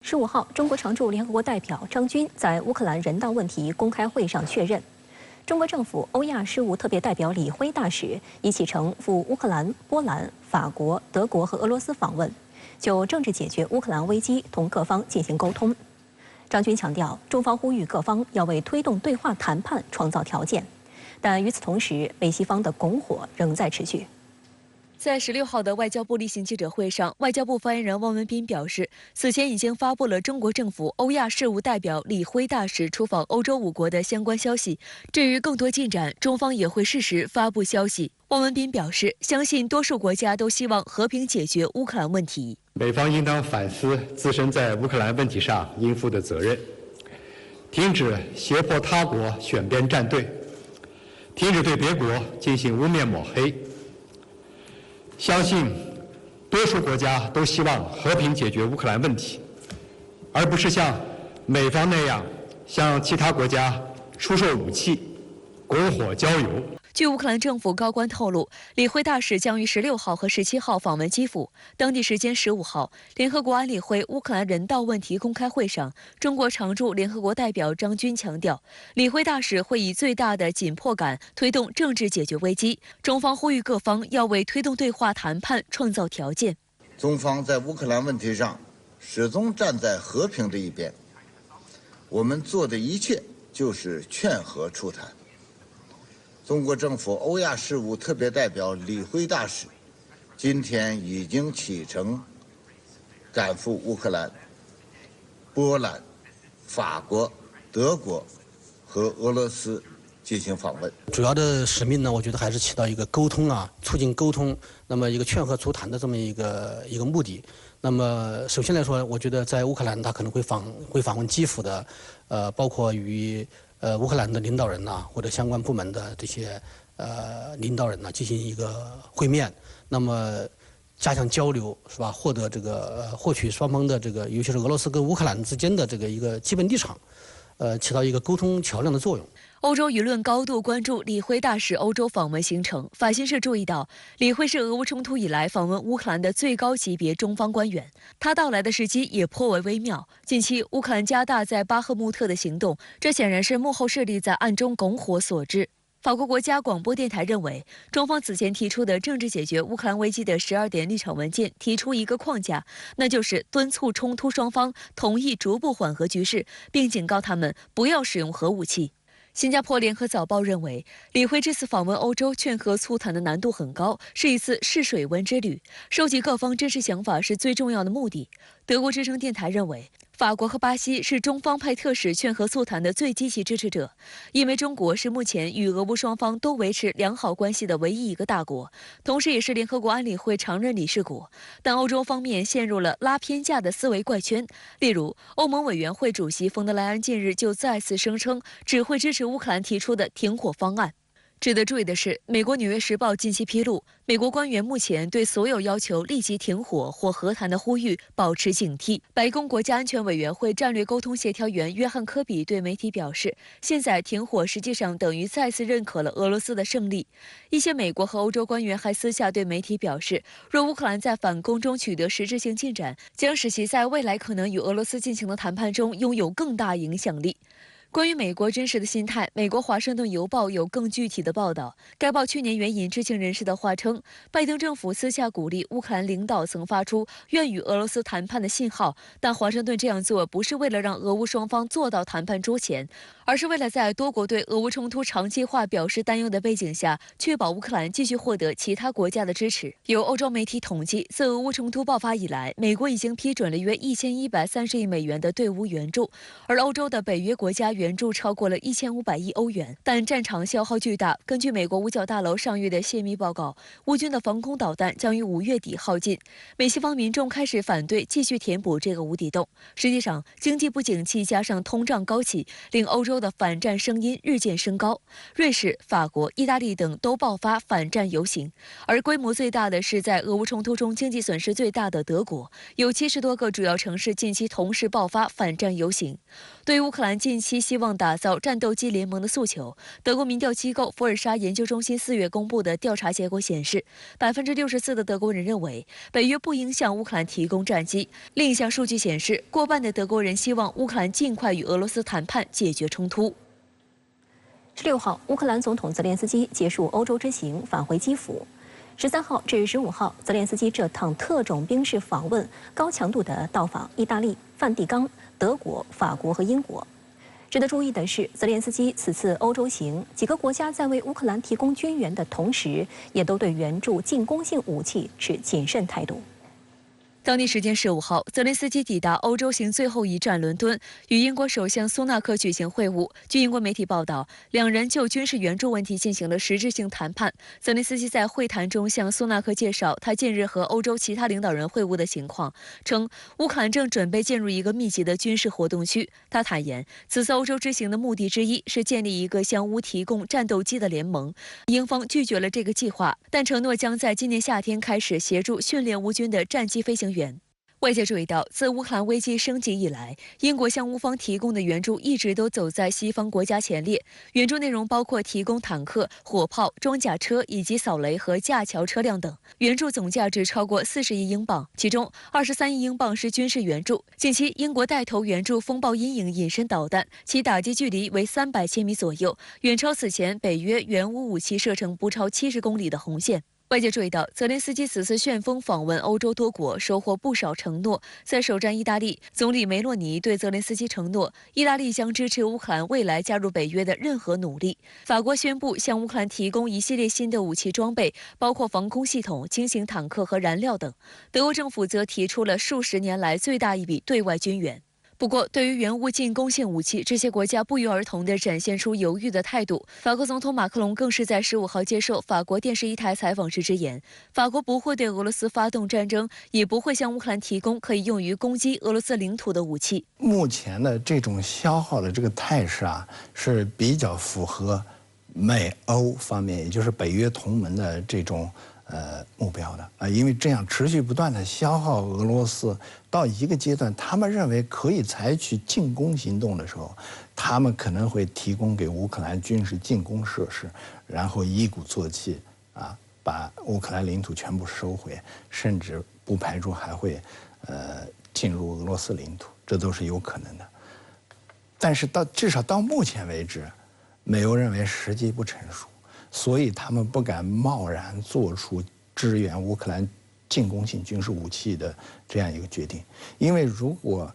15号，中国常驻联合国代表张军在乌克兰人道问题公开会上确认，中国政府欧亚事务特别代表李辉大使已启程赴乌克兰、波兰、法国、德国和俄罗斯访问，就政治解决乌克兰危机同各方进行沟通。张军强调，中方呼吁各方要为推动对话谈判创造条件，但与此同时，美西方的拱火仍在持续。 在16号的外交部例行记者会上，外交部发言人汪文斌表示，此前已经发布了中国政府欧亚事务代表李辉大使出访欧洲5国的相关消息。至于更多进展，中方也会适时发布消息。汪文斌表示，相信多数国家都希望和平解决乌克兰问题。美方应当反思自身在乌克兰问题上应负的责任，停止胁迫他国选边站队，停止对别国进行污蔑抹黑。 相信多数国家都希望和平解决乌克兰问题，而不是像美方那样向其他国家出售武器、拱火浇油。据乌克兰政府高官透露，李辉大使将于16号和17号访问基辅。当地时间15号，联合国安理会乌克兰人道问题公开会上，中国常驻联合国代表张军强调，李辉大使会以最大的紧迫感推动政治解决危机。中方呼吁各方要为推动对话谈判创造条件。中方在乌克兰问题上始终站在和平的一边，我们做的一切就是劝和促谈。 中国政府欧亚事务特别代表李辉大使今天已经启程赶赴乌克兰、波兰、法国、德国和俄罗斯进行访问。主要的使命呢，我觉得还是起到一个沟通促进沟通，那么一个劝和促谈的这么一个目的。那么首先来说，我觉得在乌克兰他可能会访问基辅的，包括与。 乌克兰的领导人或者相关部门的这些领导人进行一个会面，那么加强交流是吧？获取双方的尤其是俄罗斯跟乌克兰之间的一个基本立场，起到一个沟通桥梁的作用。 欧洲舆论高度关注李辉大使欧洲访问行程。法新社注意到，李辉是俄乌冲突以来访问乌克兰的最高级别中方官员，他到来的时机也颇为微妙。近期乌克兰加大在巴赫穆特的行动，这显然是幕后势力在暗中拱火所致。法国国家广播电台认为，中方此前提出的政治解决乌克兰危机的12点立场文件提出一个框架，那就是敦促冲突双方同意逐步缓和局势，并警告他们不要使用核武器。 新加坡联合早报认为，李辉这次访问欧洲劝和促谈的难度很高，是一次试水温之旅，收集各方真实想法是最重要的目的。德国之声电台认为，法国和巴西是中方派特使劝和促谈的最积极支持者，因为中国是目前与俄乌双方都维持良好关系的唯一一个大国，同时也是联合国安理会常任理事国。但欧洲方面陷入了拉偏架的思维怪圈，例如，欧盟委员会主席冯德莱恩近日就再次声称只会支持乌克兰提出的停火方案。 值得注意的是，美国《纽约时报》近期披露，美国官员目前对所有要求立即停火或和谈的呼吁保持警惕。白宫国家安全委员会战略沟通协调员约翰·科比对媒体表示，现在停火实际上等于再次认可了俄罗斯的胜利。一些美国和欧洲官员还私下对媒体表示，若乌克兰在反攻中取得实质性进展，将使其在未来可能与俄罗斯进行的谈判中拥有更大影响力。 关于美国真实的心态，美国《华盛顿邮报》有更具体的报道。该报去年援引知情人士的话称，拜登政府私下鼓励乌克兰领导曾发出愿与俄罗斯谈判的信号，但华盛顿这样做不是为了让俄乌双方坐到谈判桌前，而是为了在多国对俄乌冲突长期化表示担忧的背景下，确保乌克兰继续获得其他国家的支持。有欧洲媒体统计，自俄乌冲突爆发以来，美国已经批准了约1130亿美元的对乌援助，而欧洲的北约国家 援助超过了1500亿欧元，但战场消耗巨大。根据美国五角大楼上月的泄密报告，乌军的防空导弹将于5月底耗尽。美西方民众开始反对继续填补这个无底洞。实际上，经济不景气加上通胀高企，令欧洲的反战声音日渐升高。瑞士、法国、意大利等都爆发反战游行，而规模最大的是在俄乌冲突中经济损失最大的德国，有70多个主要城市近期同时爆发反战游行。对于乌克兰近期希望打造战斗机联盟的诉求，德国民调机构福尔沙研究中心4月公布的调查结果显示，64%的德国人认为北约不应向乌克兰提供战机。另一项数据显示，过半的德国人希望乌克兰尽快与俄罗斯谈判解决冲突。16号，乌克兰总统泽连斯基结束欧洲之行，返回基辅。13号至15号，泽连斯基这趟特种兵式访问高强度地到访意大利、梵蒂冈、德国、法国和英国。值得注意的是，泽连斯基此次欧洲行，几个国家在为乌克兰提供军援的同时，也都对援助进攻性武器持谨慎态度。当地时间15号，泽连斯基抵达欧洲行最后一站伦敦，与英国首相苏纳克举行会晤。据英国媒体报道，两人就军事援助问题进行了实质性谈判。泽连斯基在会谈中向苏纳克介绍他近日和欧洲其他领导人会晤的情况，称乌克兰正准备进入一个密集的军事活动区。他坦言，此次欧洲之行的目的之一是建立一个向乌提供战斗机的联盟。英方拒绝了这个计划，但承诺将在今年夏天开始协助训练乌军的战机飞行员。外界注意到，自乌克兰危机升级以来，英国向乌方提供的援助一直都走在西方国家前列。援助内容包括提供坦克、火炮、装甲车以及扫雷和架桥车辆等。援助总价值超过40亿英镑，其中23亿英镑是军事援助。近期，英国带头援助风暴阴影隐身导弹，其打击距离为300千米左右，远超此前北约援乌武器射程不超70公里的红线。外界注意到，泽连斯基此次旋风访问欧洲多国，收获不少承诺。在首站意大利，总理梅洛尼对泽连斯基承诺，意大利将支持乌克兰未来加入北约的任何努力。法国宣布向乌克兰提供一系列新的武器装备，包括防空系统、轻型坦克和燃料等。德国政府则提出了数十年来最大一笔对外军援。不过，对于援乌进攻性武器，这些国家不约而同地展现出犹豫的态度。法国总统马克龙更是在15号接受法国电视一台采访时直言，法国不会对俄罗斯发动战争，也不会向乌克兰提供可以用于攻击俄罗斯领土的武器。目前的这种消耗的这个态势啊，是比较符合美欧方面，也就是北约同盟的这种目标的啊，因为这样持续不断的消耗俄罗斯，到一个阶段，他们认为可以采取进攻行动的时候，他们可能会提供给乌克兰军事进攻设施，然后一鼓作气啊，把乌克兰领土全部收回，甚至不排除还会进入俄罗斯领土，这都是有可能的。但是至少到目前为止，美欧认为时机不成熟。所以他们不敢贸然做出支援乌克兰进攻性军事武器的这样一个决定，因为如果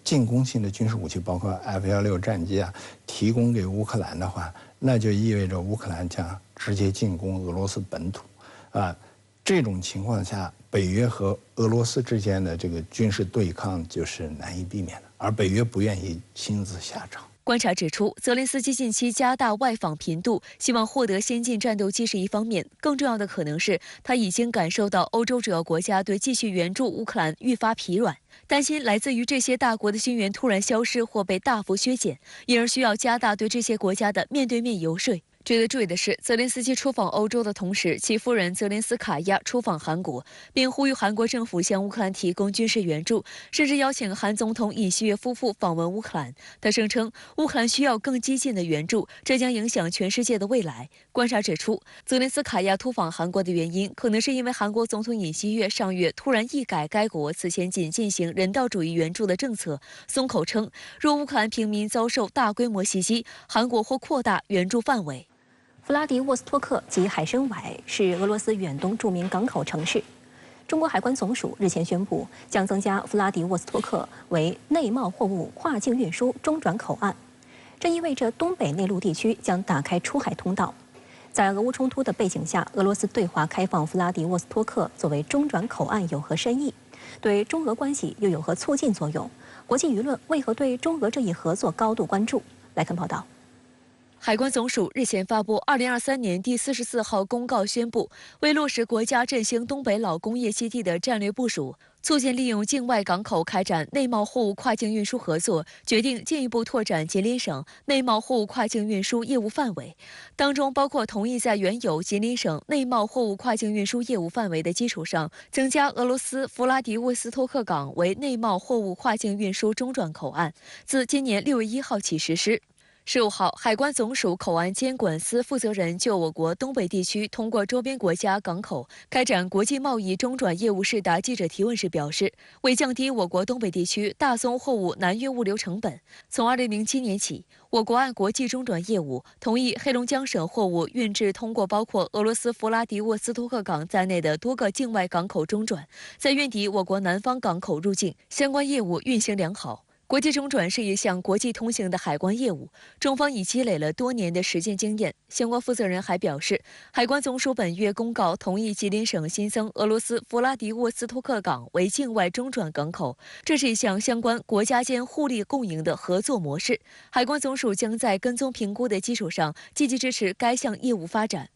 进攻性的军事武器，包括 F-16战机啊，提供给乌克兰的话，那就意味着乌克兰将直接进攻俄罗斯本土，啊，这种情况下，北约和俄罗斯之间的这个军事对抗就是难以避免的，而北约不愿意亲自下场。观察指出，泽连斯基近期加大外访频度，希望获得先进战斗机是一方面，更重要的可能是他已经感受到欧洲主要国家对继续援助乌克兰愈发疲软，担心来自于这些大国的军援突然消失或被大幅削减，因而需要加大对这些国家的面对面游说。值得注意的是，泽连斯基出访欧洲的同时，其夫人泽连斯卡娅出访韩国，并呼吁韩国政府向乌克兰提供军事援助，甚至邀请韩总统尹锡悦夫妇访问乌克兰。他声称，乌克兰需要更激进的援助，这将影响全世界的未来。观察指出，泽连斯卡娅突访韩国的原因，可能是因为韩国总统尹锡悦上月突然一改该国此前仅进行人道主义援助的政策，松口称，若乌克兰平民遭受大规模袭击，韩国或扩大援助范围。弗拉迪沃斯托克及海参崴是俄罗斯远东著名港口城市。中国海关总署日前宣布，将增加弗拉迪沃斯托克为内贸货物跨境运输中转口岸，这意味着东北内陆地区将打开出海通道。在俄乌冲突的背景下，俄罗斯对华开放弗拉迪沃斯托克作为中转口岸有何深意？对中俄关系又有何促进作用？国际舆论为何对中俄这一合作高度关注？来看报道。海关总署日前发布2023年第44号公告，宣布为落实国家振兴东北老工业基地的战略部署，促进利用境外港口开展内贸货物跨境运输合作，决定进一步拓展吉林省内贸货物跨境运输业务范围，当中包括同意在原有吉林省内贸货物跨境运输业务范围的基础上，增加俄罗斯弗拉迪沃斯托克港为内贸货物跨境运输中转口岸，自今年6月1号起实施。15号，海关总署口岸监管司负责人就我国东北地区通过周边国家港口开展国际贸易中转业务事答记者提问时表示，为降低我国东北地区大宗货物南运物流成本，从2007年起，我国按国际中转业务同意黑龙江省货物运至通过包括俄罗斯弗拉迪沃斯托克港在内的多个境外港口中转，再运抵我国南方港口入境，相关业务运行良好。国际中转是一项国际通行的海关业务，中方已积累了多年的实践经验。相关负责人还表示，海关总署本月公告同意吉林省新增俄罗斯弗拉迪沃斯托克港为境外中转港口，这是一项相关国家间互利共赢的合作模式。海关总署将在跟踪评估的基础上，积极支持该项业务发展。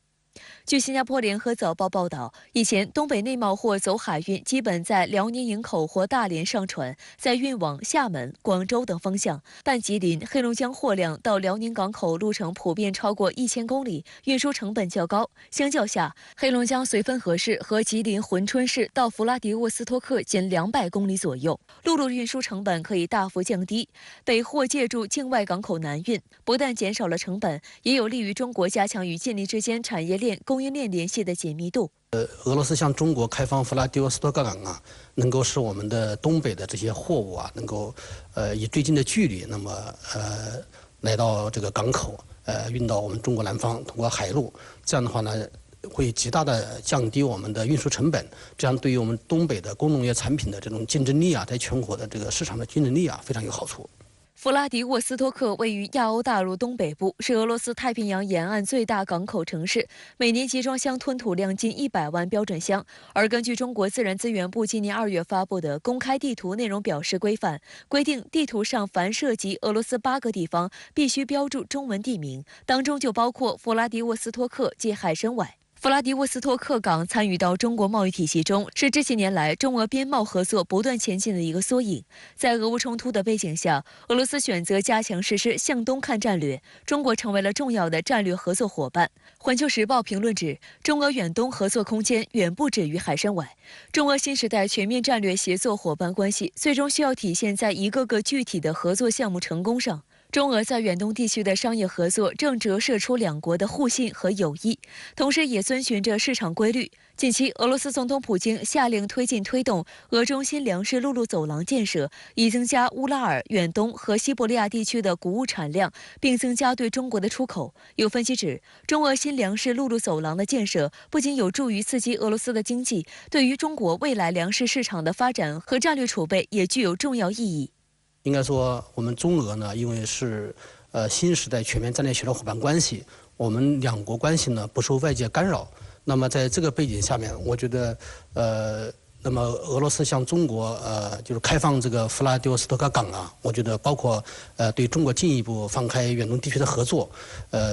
据新加坡联合早报报道，以前东北内贸货走海运基本在辽宁营口或大连上船，再运往厦门、广州等方向，但吉林、黑龙江货量到辽宁港口路程普遍超过1000公里，运输成本较高。相较下，黑龙江绥芬河市和吉林珲春市到弗拉迪沃斯托克仅200公里左右，陆路运输成本可以大幅降低。北货借助境外港口南运，不但减少了成本，也有利于中国加强与近邻之间产业链、供应链联系的紧密度。俄罗斯向中国开放弗拉迪沃斯托克港啊，能够使我们的东北的这些货物啊，能够以最近的距离，那么来到这个港口，运到我们中国南方，通过海路，这样的话呢，会极大的降低我们的运输成本，这样对于我们东北的工农业产品的这种竞争力啊，在全国的这个市场的竞争力啊，非常有好处。弗拉迪沃斯托克位于亚欧大陆东北部，是俄罗斯太平洋沿岸最大港口城市，每年集装箱吞吐量近100万标准箱。而根据中国自然资源部今年2月发布的公开地图内容表示规范，规定地图上凡涉及俄罗斯8个地方必须标注中文地名，当中就包括弗拉迪沃斯托克及海参崴。弗拉迪沃斯托克港参与到中国贸易体系中，是这些年来中俄边贸合作不断前进的一个缩影。在俄乌冲突的背景下，俄罗斯选择加强实施向东看战略，中国成为了重要的战略合作伙伴。环球时报评论指，中俄远东合作空间远不止于海参崴，中俄新时代全面战略协作伙伴关系最终需要体现在一个个具体的合作项目成功上。中俄在远东地区的商业合作正折射出两国的互信和友谊，同时也遵循着市场规律。近期，俄罗斯总统普京下令推动俄中新粮食陆路走廊建设，以增加乌拉尔、远东和西伯利亚地区的谷物产量，并增加对中国的出口。有分析指，中俄新粮食陆路走廊的建设不仅有助于刺激俄罗斯的经济，对于中国未来粮食市场的发展和战略储备也具有重要意义。应该说，我们中俄呢，因为是新时代全面战略协作伙伴关系，我们两国关系呢不受外界干扰。那么在这个背景下面，我觉得那么俄罗斯向中国就是开放这个弗拉迪沃斯托克港啊，我觉得包括对中国进一步放开远东地区的合作，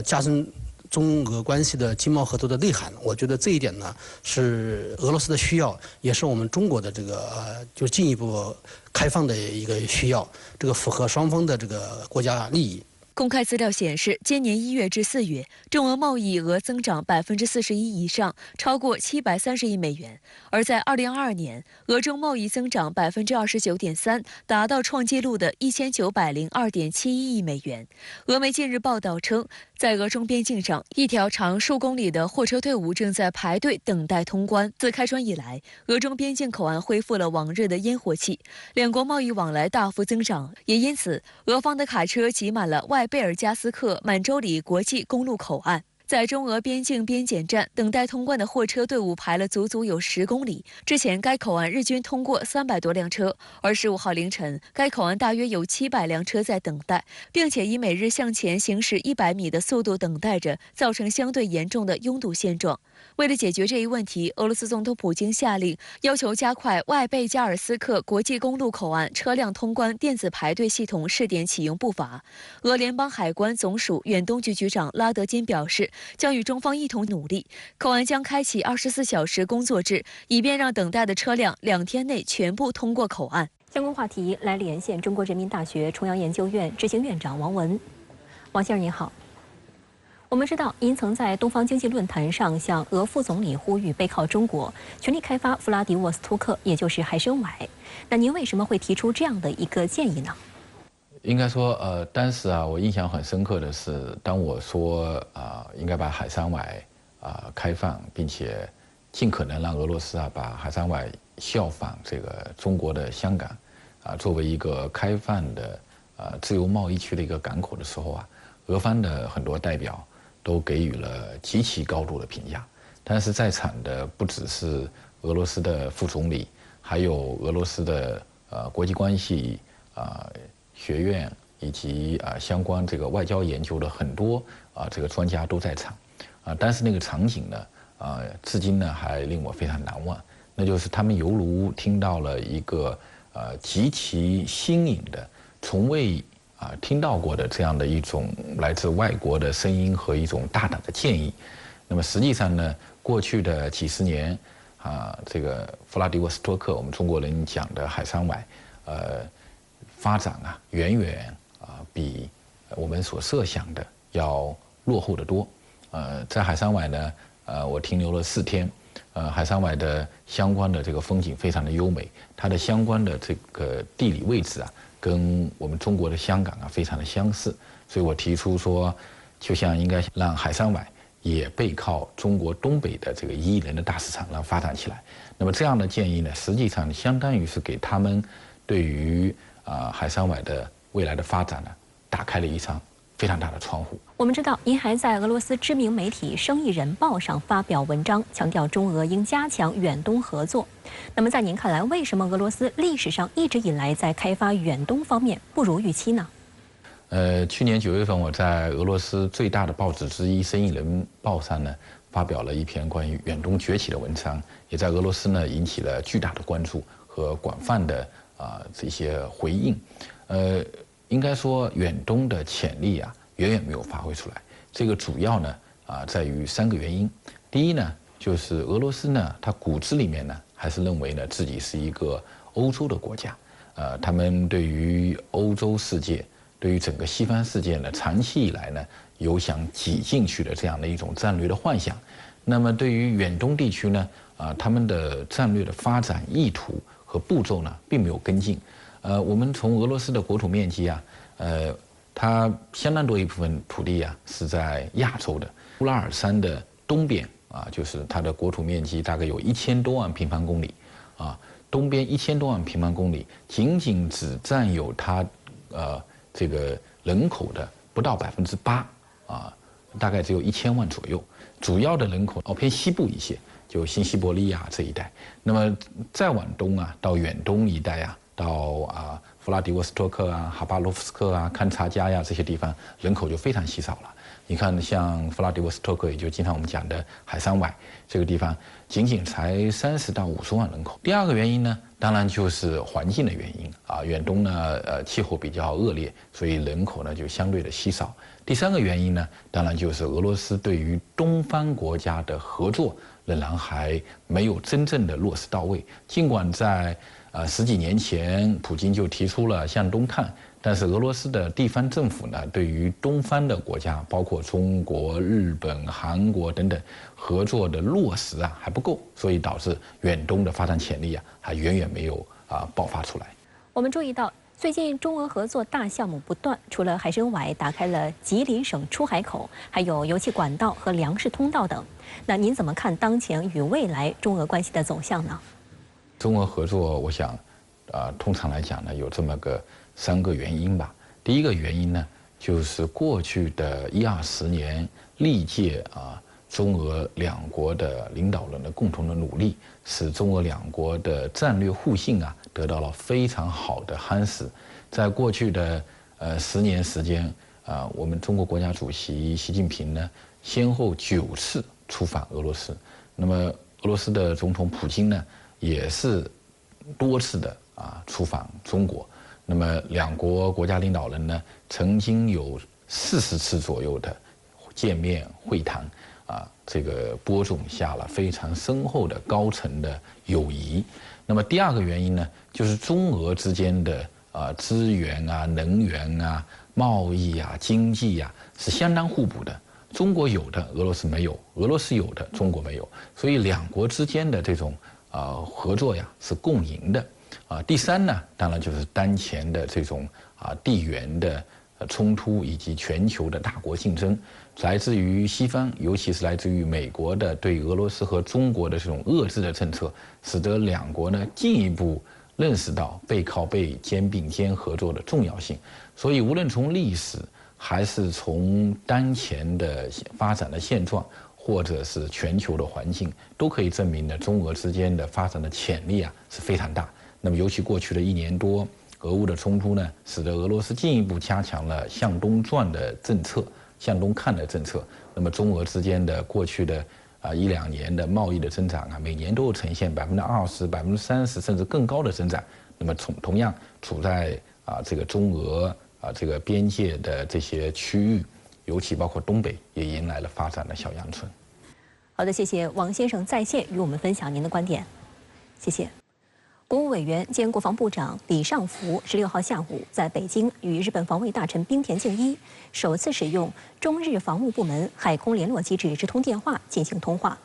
加深中俄关系的经贸合作的内涵，我觉得这一点呢是俄罗斯的需要，也是我们中国的这个就进一步开放的一个需要，这个符合双方的这个国家利益。公开资料显示，今年1月至4月，中俄贸易额增长41%以上，超过730亿美元。而在2022年，俄中贸易增长29.3%，达到创纪录的1902.71亿美元。俄媒近日报道称，在俄中边境上，一条长数公里的货车队伍正在排队等待通关。自开春以来，俄中边境口岸恢复了往日的烟火气，两国贸易往来大幅增长，也因此，俄方的卡车挤满了外贝尔加斯克满洲里国际公路口岸。在中俄边境边检站等待通关的货车队伍排了足足有10公里。之前该口岸日均通过300多辆车，而15号凌晨，该口岸大约有700辆车在等待，并且以每日向前行驶100米的速度等待着，造成相对严重的拥堵现状。为了解决这一问题，俄罗斯总统普京下令要求加快外贝加尔斯克国际公路口岸车辆通关电子排队系统试点启用步伐。俄联邦海关总署远东局局长拉德金表示，将与中方一同努力。口岸将开启24小时工作制，以便让等待的车辆2天内全部通过口岸。相关话题来连线中国人民大学重阳研究院执行院长王文。王先生您好。我们知道，您曾在东方经济论坛上向俄副总理呼吁背靠中国，全力开发弗拉迪沃斯托克，也就是海参崴。那您为什么会提出这样的一个建议呢？应该说，当时啊，我印象很深刻的是，当我说应该把海参崴开放，并且尽可能让俄罗斯把海参崴效仿这个中国的香港作为一个开放的自由贸易区的一个港口的时候俄方的很多代表都给予了极其高度的评价。但是在场的不只是俄罗斯的副总理，还有俄罗斯的国际关系学院以及相关这个外交研究的很多这个专家都在场但是那个场景呢至今呢还令我非常难忘。那就是他们犹如听到了一个极其新颖的、从未听到过的这样的一种来自外国的声音和一种大胆的建议。那么实际上呢，过去的几十年这个弗拉迪沃斯托克，我们中国人讲的海参崴，发展远远比我们所设想的要落后得多。在海参崴呢，我停留了4天。海参崴的相关的这个风景非常的优美，它的相关的这个地理位置跟我们中国的香港非常的相似，所以我提出说，就像应该让海参崴也背靠中国东北的这个1亿人的大市场，让发展起来。那么这样的建议呢，实际上相当于是给他们对于海参崴的未来的发展打开了一扇非常大的窗户。我们知道，您还在俄罗斯知名媒体《生意人报》上发表文章，强调中俄应加强远东合作。那么，在您看来，为什么俄罗斯历史上一直以来在开发远东方面不如预期呢？去年9月份，我在俄罗斯最大的报纸之一《生意人报》上呢，发表了一篇关于远东崛起的文章，也在俄罗斯呢引起了巨大的关注和广泛的这些回应。应该说，远东的潜力远远没有发挥出来。这个主要呢在于3个原因。第一呢，就是俄罗斯呢，它骨子里面呢还是认为呢自己是一个欧洲的国家。他们对于欧洲世界，对于整个西方世界呢，长期以来呢有想挤进去的这样的一种战略的幻想。那么对于远东地区呢，他们的战略的发展意图和步骤呢，并没有跟进。我们从俄罗斯的国土面积它相当多一部分土地是在亚洲的。乌拉尔山的东边就是它的国土面积大概有1000多万平方公里东边1000多万平方公里，仅仅只占有它这个人口的不到8%大概只有1000万左右。主要的人口偏西部一些，就新西伯利亚这一带。那么再往东到远东一带到弗拉迪沃斯托克哈巴罗夫斯克勘察加这些地方，人口就非常稀少了。你看，像弗拉迪沃斯托克，也就经常我们讲的海参崴这个地方，仅仅才30到50万人口。第二个原因呢，当然就是环境的原因远东呢气候比较恶劣，所以人口呢就相对的稀少。第三个原因呢，当然就是俄罗斯对于东方国家的合作仍然还没有真正的落实到位。尽管在10几年前，普京就提出了向东看，但是俄罗斯的地方政府呢，对于东方的国家，包括中国、日本、韩国等等合作的落实还不够，所以导致远东的发展潜力还远远没有爆发出来。我们注意到，最近中俄合作大项目不断，除了海参崴打开了吉林省出海口，还有油气管道和粮食通道等。那您怎么看当前与未来中俄关系的走向呢？中俄合作，我想，通常来讲呢，有这么个3个原因吧。第一个原因呢，就是过去的10-20年，历届中俄两国的领导人的共同的努力，使中俄两国的战略互信得到了非常好的夯实。在过去的10年时间，我们中国国家主席习近平呢，先后9次出访俄罗斯。那么俄罗斯的总统普京呢，也是多次的出访中国。那么两国国家领导人呢，曾经有40次左右的见面会谈，这个播种下了非常深厚的高层的友谊。那么第二个原因呢，就是中俄之间的资源能源贸易经济是相当互补的。中国有的俄罗斯没有，俄罗斯有的中国没有，所以两国之间的这种合作是共赢的。第三呢，当然就是当前的这种地缘的冲突以及全球的大国竞争，来自于西方，尤其是来自于美国的对俄罗斯和中国的这种遏制的政策，使得两国呢进一步认识到背靠背、肩并肩合作的重要性。所以，无论从历史还是从当前的发展的现状，或者是全球的环境，都可以证明呢，中俄之间的发展的潜力是非常大。那么，尤其过去的1年多，俄乌的冲突呢，使得俄罗斯进一步加强了向东转的政策、向东看的政策。那么，中俄之间的过去的1、2年的贸易的增长每年都呈现20%、30%甚至更高的增长。那么同样处在这个中俄这个边界的这些区域，尤其包括东北，也迎来了发展的小阳春。好的，谢谢王先生在线与我们分享您的观点，谢谢。国务委员兼国防部长李尚福16号下午在北京与日本防卫大臣冰田敬一首次使用中日防务部门海空联络机制直通电话进行通话，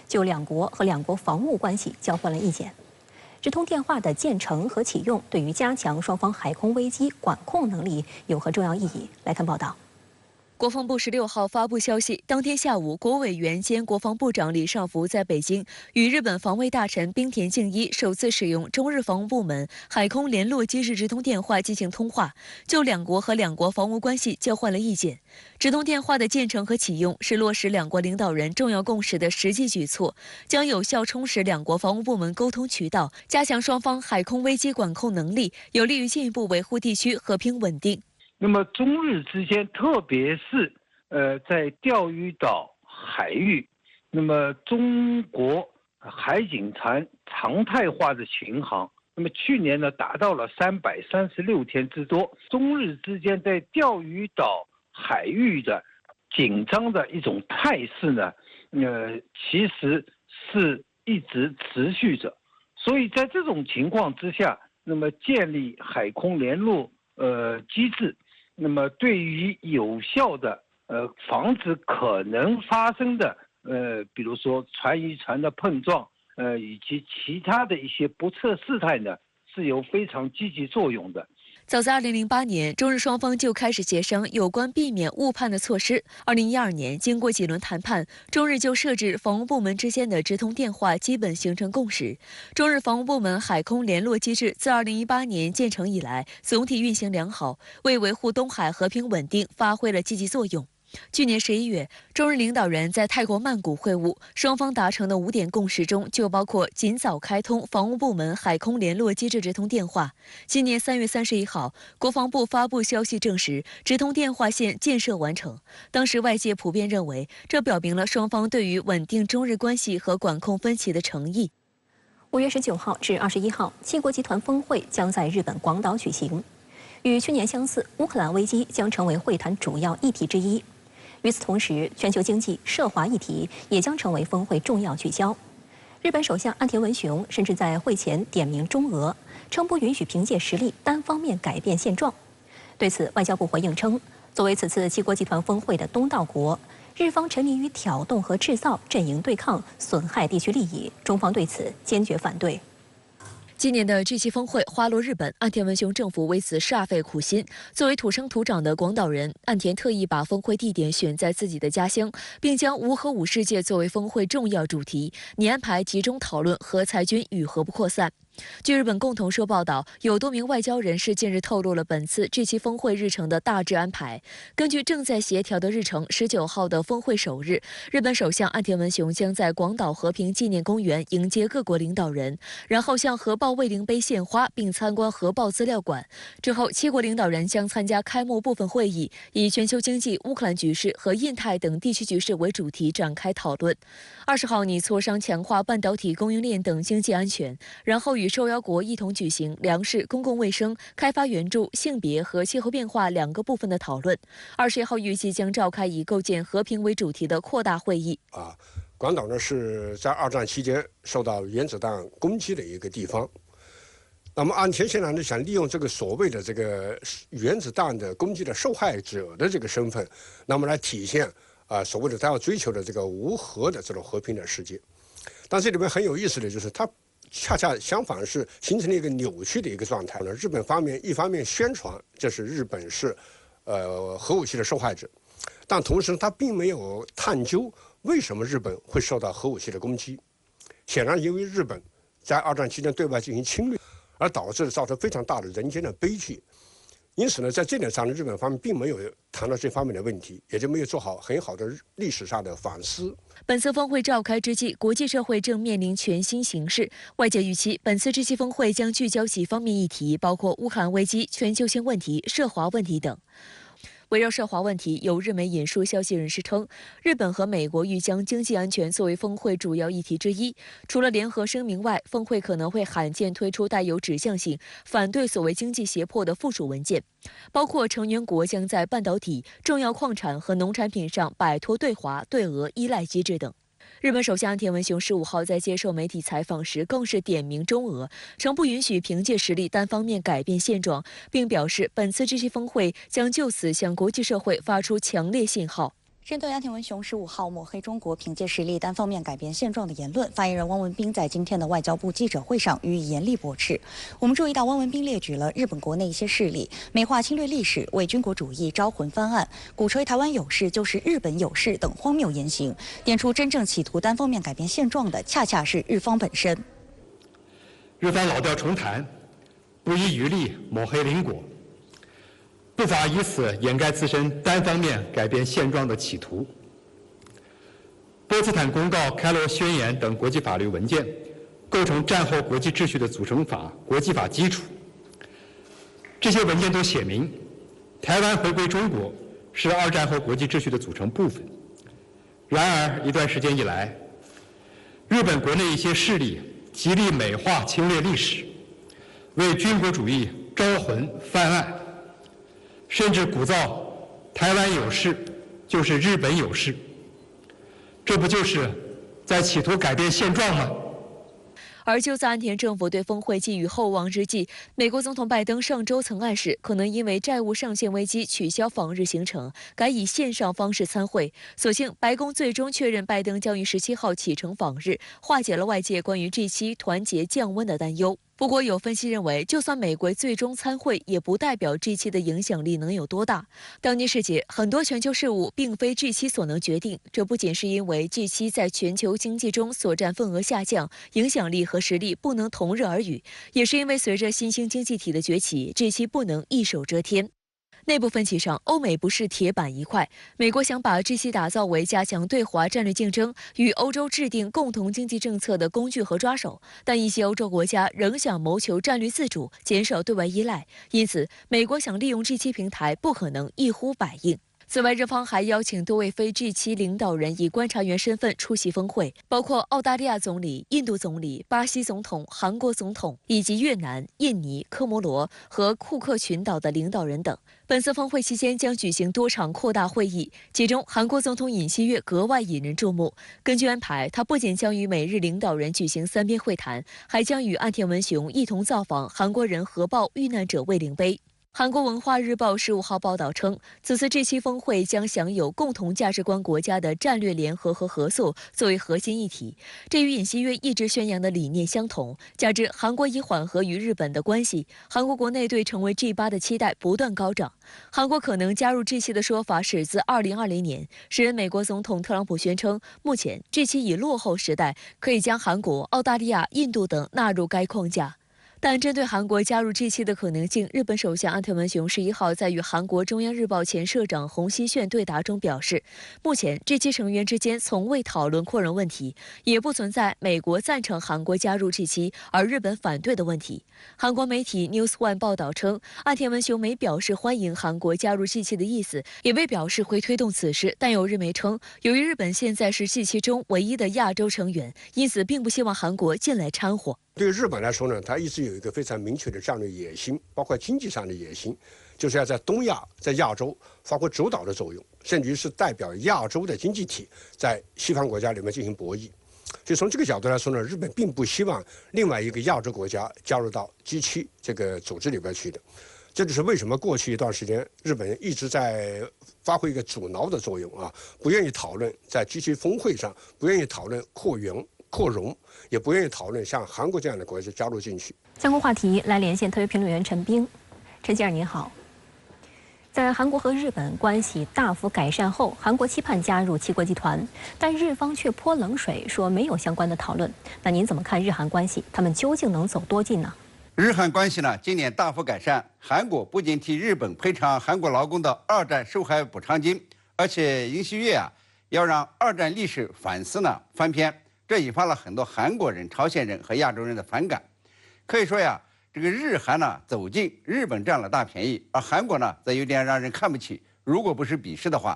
就两国和两国防务关系交换了意见。直通电话的建成和启用对于加强双方海空危机管控能力有何重要意义？来看报道。国防部16号发布消息，当天下午，国务委员兼国防部长李尚福在北京与日本防卫大臣冰田敬一首次使用中日防务部门海空联络机制直通电话进行通话，就两国和两国防务关系交换了意见。直通电话的建成和启用是落实两国领导人重要共识的实际举措，将有效充实两国防务部门沟通渠道，加强双方海空危机管控能力，有利于进一步维护地区和平稳定。那么中日之间，特别是在钓鱼岛海域，那么中国海警船常态化的巡航，那么去年呢达到了336天之多。中日之间在钓鱼岛海域的紧张的一种态势呢，其实是一直持续着。所以在这种情况之下，那么建立海空联络机制，那么对于有效的防止可能发生的比如说船与船的碰撞以及其他的一些不测事态呢，是有非常积极作用的。早在2008年，中日双方就开始协商有关避免误判的措施。2012年，经过几轮谈判，中日就设置防务部门之间的直通电话基本形成共识。中日防务部门海空联络机制自2018年建成以来，总体运行良好，为维护东海和平稳定发挥了积极作用。去年11月，中日领导人在泰国曼谷会晤，双方达成的5点共识中就包括尽早开通防务部门海空联络机制直通电话。今年3月31号，国防部发布消息证实，直通电话线建设完成。当时外界普遍认为，这表明了双方对于稳定中日关系和管控分歧的诚意。5月19号至21号，7国集团峰会将在日本广岛举行。与去年相似，乌克兰危机将成为会谈主要议题之一。与此同时，全球经济涉华议题也将成为峰会重要聚焦。日本首相岸田文雄甚至在会前点名中俄，称不允许凭借实力单方面改变现状。对此，外交部回应称，作为此次7国集团峰会的东道国，日方沉迷于挑动和制造阵营对抗，损害地区利益，中方对此坚决反对。今年的G7峰会花落日本，岸田文雄政府为此煞费苦心。作为土生土长的广岛人，岸田特意把峰会地点选在自己的家乡，并将无核武世界作为峰会重要主题，拟安排集中讨论核裁军与核不扩散。据日本共同社报道，有多名外交人士近日透露了本次G7峰会日程的大致安排。根据正在协调的日程，19号的峰会首日，日本首相岸田文雄将在广岛和平纪念公园迎接各国领导人，然后向核爆慰灵碑献花，并参观核爆资料馆。之后，7国领导人将参加开幕部分会议，以全球经济、乌克兰局势和印太等地区局势为主题展开讨论。20号拟磋商强化半导体供应链等经济安全，然后与与受邀国一同举行粮食、公共卫生、开发援助、性别和气候变化2个部分的讨论。21号预计将召开以构建和平为主题的扩大会议。广岛呢是在2战期间受到原子弹攻击的一个地方。那么岸田现在呢想利用这个所谓的这个原子弹的攻击的受害者的这个身份，那么来体现所谓的他要追求的这个无核的这种和平的世界。但这里面很有意思的就是它恰恰相反是形成了一个扭曲的一个状态呢。日本方面一方面宣传这是日本是核武器的受害者，但同时他并没有探究为什么日本会受到核武器的攻击。显然因为日本在2战期间对外进行侵略，而导致造成非常大的人间的悲剧。因此呢，在这点上呢，日本方面并没有谈到这方面的问题，也就没有做好很好的历史上的反思。本次峰会召开之际，国际社会正面临全新形势，外界预期本次G7峰会将聚焦几方面议题，包括乌克兰危机、全球性问题、涉华问题等。围绕涉华问题，有日媒引述消息人士称，日本和美国欲将经济安全作为峰会主要议题之一。除了联合声明外，峰会可能会罕见推出带有指向性、反对所谓经济胁迫的附属文件，包括成员国将在半导体、重要矿产和农产品上摆脱对华、对俄依赖机制等。日本首相岸田文雄15号在接受媒体采访时，更是点名中俄，称不允许凭借实力单方面改变现状，并表示本次G7峰会将就此向国际社会发出强烈信号。针对岸田文雄15号抹黑中国凭借实力单方面改变现状的言论，发言人汪文斌在今天的外交部记者会上予以严厉驳斥。我们注意到汪文斌列举了日本国内一些势力美化侵略历史、为军国主义招魂翻案、鼓吹台湾有事就是日本有事等荒谬言行，点出真正企图单方面改变现状的恰恰是日方本身。日方老调重弹，不遗余力抹黑邻国，不法以此掩盖自身单方面改变现状的企图。波茨坦公告、开罗宣言等国际法律文件构成战后国际秩序的组成法、国际法基础。这些文件都写明，台湾回归中国是2战后国际秩序的组成部分。然而，一段时间以来，日本国内一些势力极力美化侵略历史，为军国主义招魂翻案，甚至鼓噪台湾有事就是日本有事，这不就是在企图改变现状吗？而就在岸田政府对峰会寄予厚望之际，美国总统拜登上周曾暗示，可能因为债务上限危机取消访日行程，改以线上方式参会。所幸白宫最终确认拜登将于17号启程访日，化解了外界关于G7团结降温的担忧。不过，有分析认为，就算美国最终参会，也不代表G7的影响力能有多大。当今世界很多全球事务并非G7所能决定，这不仅是因为G7在全球经济中所占份额下降，影响力和实力不能同日而语，也是因为随着新兴经济体的崛起，G7不能一手遮天。内部分歧上，欧美不是铁板一块。美国想把G7打造为加强对华战略竞争、与欧洲制定共同经济政策的工具和抓手，但一些欧洲国家仍想谋求战略自主，减少对外依赖。因此，美国想利用G7平台，不可能一呼百应。此外，日方还邀请多位非G7领导人以观察员身份出席峰会，包括澳大利亚总理、印度总理、巴西总统、韩国总统以及越南、印尼、科摩罗和库克群岛的领导人等。本次峰会期间将举行多场扩大会议，其中韩国总统尹锡悦格外引人注目。根据安排，他不仅将与美日领导人举行3边会谈，还将与岸田文雄一同造访韩国人核爆遇难者慰灵碑。韩国文化日报15号报道称，此次G7峰会将享有共同价值观国家的战略联合和合作作为核心议题，这与尹锡悦一直宣扬的理念相同。加之韩国以缓和与日本的关系，韩国国内对成为G8的期待不断高涨。韩国可能加入G7的说法始自2020年，时任美国总统特朗普宣称，目前G7已落后时代，可以将韩国、澳大利亚、印度等纳入该框架。但针对韩国加入G7的可能性，日本首相岸田文雄11号在与韩国中央日报前社长洪熙炫对答中表示，目前G7成员之间从未讨论扩容问题，也不存在美国赞成韩国加入G7而日本反对的问题。韩国媒体 News1 报道称，岸田文雄没表示欢迎韩国加入G7的意思，也未表示会推动此事。但有日媒称，由于日本现在是G7中唯一的亚洲成员，因此并不希望韩国进来掺和。对日本来说呢，它一直有一个非常明确的战略野心，包括经济上的野心，就是要在东亚、在亚洲发挥主导的作用，甚至于是代表亚洲的经济体在西方国家里面进行博弈。所以从这个角度来说呢，日本并不希望另外一个亚洲国家加入到 G7这个组织里边去的。这就是为什么过去一段时间日本一直在发挥一个阻挠的作用啊，不愿意讨论在 G7峰会上，不愿意讨论扩容，也不愿意讨论像韩国这样的国家加入进去。相关话题来连线特约评论员陈冰。陈先生您好。在韩国和日本关系大幅改善后，韩国期盼加入七国集团，但日方却泼冷水，说没有相关的讨论。那您怎么看日韩关系？他们究竟能走多近呢？日韩关系呢，今年大幅改善。韩国不仅替日本赔偿韩国劳工的二战受害补偿金，而且尹锡悦要让二战历史反思呢翻篇，这引发了很多韩国人、朝鲜人和亚洲人的反感。可以说这个日韩呢走近，日本占了大便宜，而韩国呢则有点让人看不起。如果不是鄙视的话，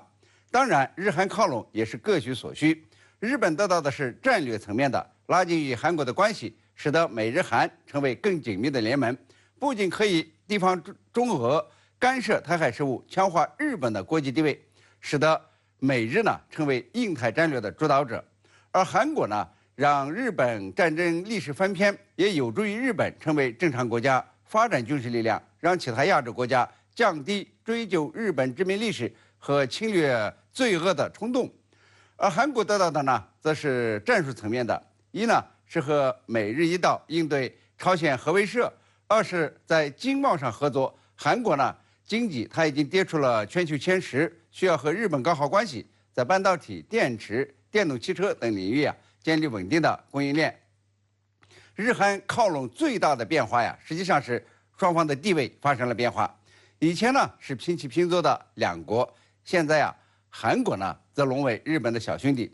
当然日韩靠拢也是各取所需。日本得到的是战略层面的拉近与韩国的关系，使得美日韩成为更紧密的联盟，不仅可以地方中俄干涉台海事务，强化日本的国际地位，使得美日呢成为印太战略的主导者，而韩国呢让日本战争历史翻篇，也有助于日本成为正常国家，发展军事力量，让其他亚洲国家降低追究日本殖民历史和侵略罪恶的冲动。而韩国得到的呢，则是战术层面的，一呢是和美日一道应对朝鲜核威慑，二是在经贸上合作。韩国呢经济它已经跌出了全球前10，需要和日本搞好关系，在半导体、电池、电动汽车等领域建立稳定的供应链。日韩靠拢最大的变化实际上是双方的地位发生了变化。以前呢是平起平坐的两国，现在韩国呢则沦为日本的小兄弟。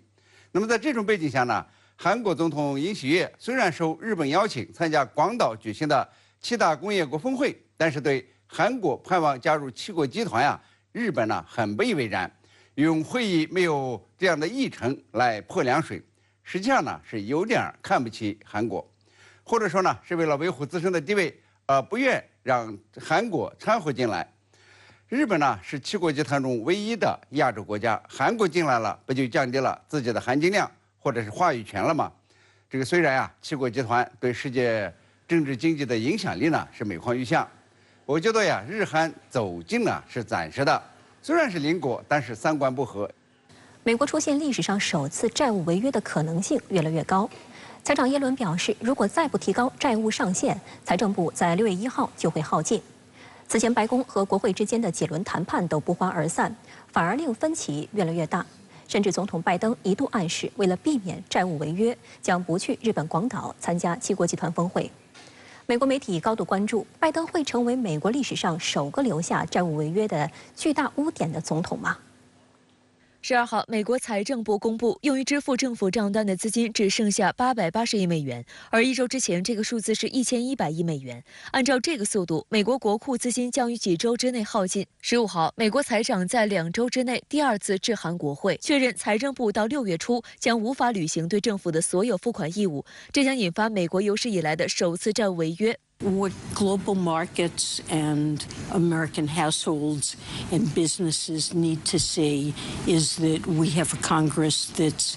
那么在这种背景下呢，韩国总统尹锡悦虽然受日本邀请参加广岛举行的7大工业国峰会，但是对韩国盼望加入7国集团日本呢很不以为然，用会议没有这样的议程来泼凉水，实际上呢是有点看不起韩国，或者说呢是为了维护自身的地位而不愿让韩国掺和进来。日本呢是7国集团中唯一的亚洲国家，韩国进来了，不就降低了自己的含金量或者是话语权了吗？这个虽然7国集团对世界政治经济的影响力呢是每况愈下，我觉得日韩走近呢是暂时的，虽然是邻国，但是三观不合。美国出现历史上首次债务违约的可能性越来越高。财长耶伦表示，如果再不提高债务上限，财政部在6月1号就会耗尽。此前，白宫和国会之间的几轮谈判都不欢而散，反而令分歧越来越大。甚至总统拜登一度暗示，为了避免债务违约，将不去日本广岛参加7国集团峰会。美国媒体高度关注，拜登会成为美国历史上首个留下债务违约的巨大污点的总统吗？12号，美国财政部公布，用于支付政府账单的资金只剩下880亿美元，而1周之前这个数字是1100亿美元。按照这个速度，美国国库资金将于几周之内耗尽。15号，美国财长在2周之内第2次致函国会，确认财政部到6月初将无法履行对政府的所有付款义务，这将引发美国有史以来的首次债务违约。What global markets and American households and businesses need to see is that we have a Congress that's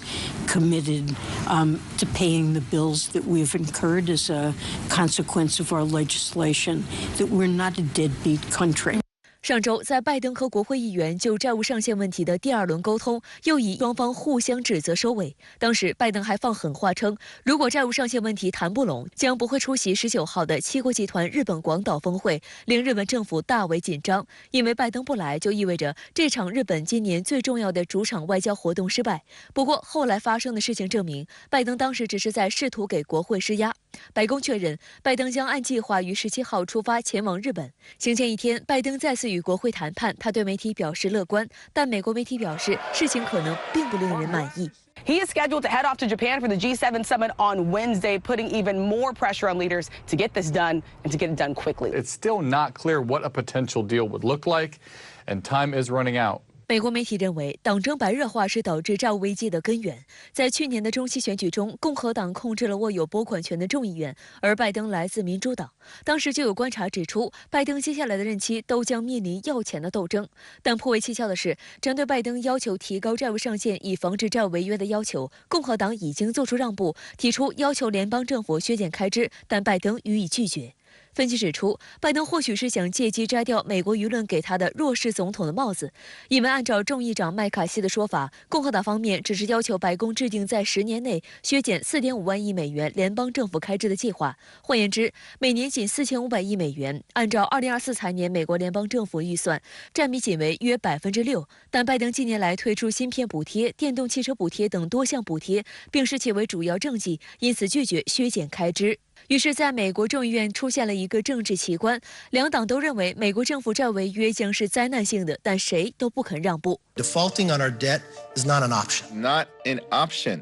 committed to paying the bills that we've incurred as a consequence of our legislation, that we're not a deadbeat country. 上周，在拜登和国会议员就债务上限问题的第2轮沟通，又以双方互相指责收尾。当时，拜登还放狠话称，如果债务上限问题谈不拢，将不会出席19号的7国集团日本广岛峰会，令日本政府大为紧张。因为拜登不来，就意味着这场日本今年最重要的主场外交活动失败。不过，后来发生的事情证明，拜登当时只是在试图给国会施压。白宫确认，拜登将按计划于17号出发前往日本。行前一天，拜登再次与国会谈判，他对媒体表示乐观，但美国媒体表示事情可能并不令人满意。He is scheduled to head off to Japan for the G7 summit on Wednesday, putting even more pressure on leaders to get this done and to get it done quickly. It's still not clear what a potential deal would look like, and time is running out. 美国媒体认为，党争白热化是导致债务危机的根源。在去年的中期选举中，共和党控制了握有拨款权的众议院，而拜登来自民主党。当时就有观察指出，拜登接下来的任期都将面临要钱的斗争。但颇为蹊跷的是，针对拜登要求提高债务上限以防止债务违约的要求，共和党已经做出让步，提出要求联邦政府削减开支，但拜登予以拒绝。分析指出，拜登或许是想借机摘掉美国舆论给他的弱势总统的帽子，因为按照众议长麦卡锡的说法，共和党方面只是要求白宫制定在10年内削减4.5万亿美元联邦政府开支的计划，换言之，每年仅4500亿美元。按照2024财年美国联邦政府预算，占比仅为约6%。但拜登近年来推出芯片补贴、电动汽车补贴等多项补贴，并视其为主要政绩，因此拒绝削减开支。于是，在美国众议院出现了一个政治奇观，两党都认为美国政府债违约将是灾难性的，但谁都不肯让步。Defaulting on our debt is not an option. Not an option.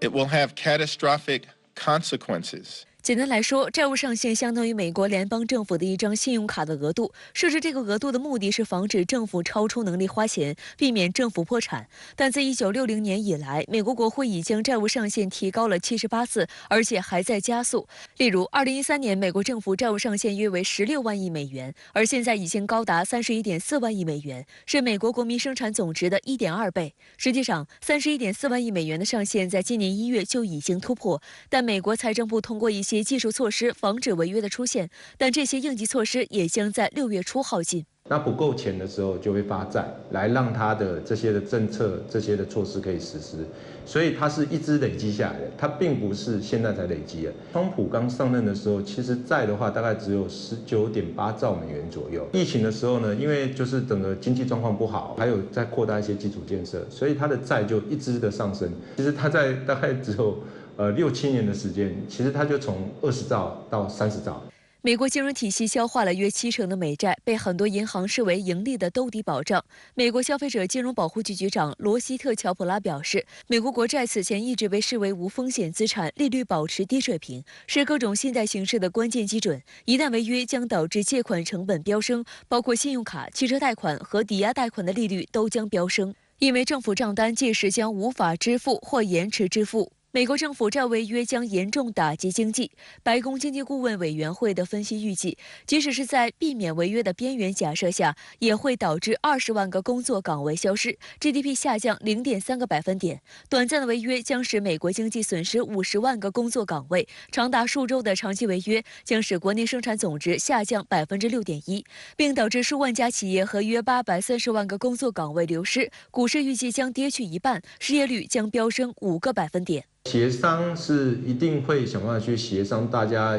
It will have catastrophic consequences. 简单来说，债务上限相当于美国联邦政府的一张信用卡的额度。设置这个额度的目的是防止政府超出能力花钱，避免政府破产。但自1960年以来，美国国会已将债务上限提高了78次，而且还在加速。例如，2013年美国政府债务上限约为16万亿美元，而现在已经高达31.4万亿美元，是美国国民生产总值的1.2倍。实际上，31.4万亿美元的上限在今年1月就已经突破，但美国财政部通过一些技术措施防止违约的出现，但这些应急措施也将在6月初耗尽。那不够钱的时候就会发债，来让它的这些的政策、这些的措施可以实施。所以它是一直累积下来的，它并不是现在才累积的。川普刚上任的时候，其实债的话大概只有19.8兆美元左右。疫情的时候呢，因为就是整个经济状况不好，还有在扩大一些基础建设，所以它的债就一直的上升。其实它在大概只有6-7年的时间，其实它就从20兆到30兆。美国金融体系消化了约70%的美债，被很多银行视为盈利的兜底保障。美国消费者金融保护局局长罗希特·乔普拉表示，美国国债此前一直被视为无风险资产，利率保持低水平，是各种信贷形式的关键基准。一旦违约，将导致借款成本飙升，包括信用卡、汽车贷款和抵押贷款的利率都将飙升，因为政府账单届时将无法支付或延迟支付。美国政府债违约将严重打击经济。白宫经济顾问委员会的分析预计，即使是在避免违约的边缘假设下，也会导致20万个工作岗位消失 ，GDP 下降0.3个百分点。短暂的违约将使美国经济损失50万个工作岗位，长达数周的长期违约将使国内生产总值下降6.1%，并导致数万家企业和约830万个工作岗位流失。股市预计将跌去1半，失业率将飙升5个百分点。协商是一定会想办法去协商大家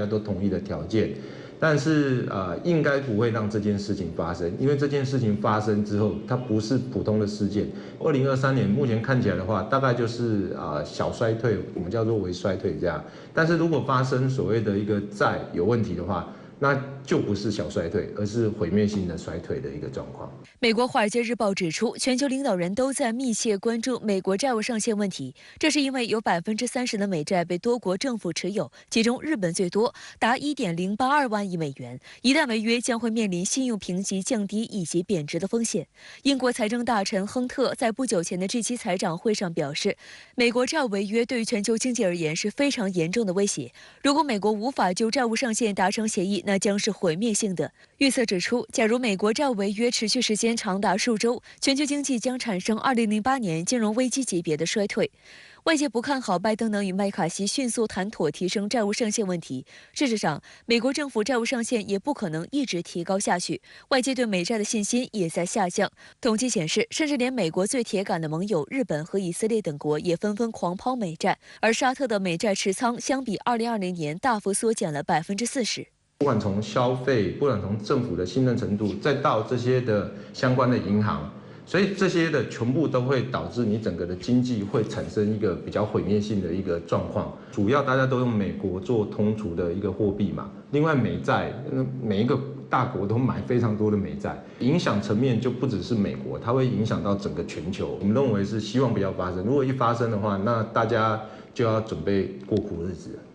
都同意的条件，但是应该不会让这件事情发生，因为这件事情发生之后，它不是普通的事件。2023年目前看起来的话，大概就是小衰退，我们叫做微衰退这样。但是如果发生所谓的一个债有问题的话，那就不是小衰退，而是毁灭性的衰退的一个状况。美国《华尔街日报》指出，全球领导人都在密切关注美国债务上限问题，这是因为有30%的美债被多国政府持有，其中日本最多，达1.082万亿美元。一旦违约，将会面临信用评级降低以及贬值的风险。英国财政大臣亨特在不久前的G7财长会上表示，美国债务违约对于全球经济而言是非常严重的威胁。如果美国无法就债务上限达成协议，那将是毁灭性的。预测指出，假如美国债务违约持续时间长达数周，全球经济将产生2008年金融危机级别的衰退。外界不看好拜登能与麦卡锡迅速谈妥提升债务上限问题。事实上，美国政府债务上限也不可能一直提高下去。外界对美债的信心也在下降。统计显示，甚至连美国最铁杆的盟友日本和以色列等国也纷纷狂抛美债，而沙特的美债持仓相比2020年大幅缩减了40%。不管从消费，不管从政府的信任程度，再到这些的相关的银行，所以这些的全部都会导致你整个的经济会产生一个比较毁灭性的一个状况。主要大家都用美国做通俗的一个货币嘛，另外美债，每一个大国都买非常多的美债，影响层面就不只是美国，它会影响到整个全球。我们认为是希望不要发生，如果一发生的话，那大家就要准备过苦日子了。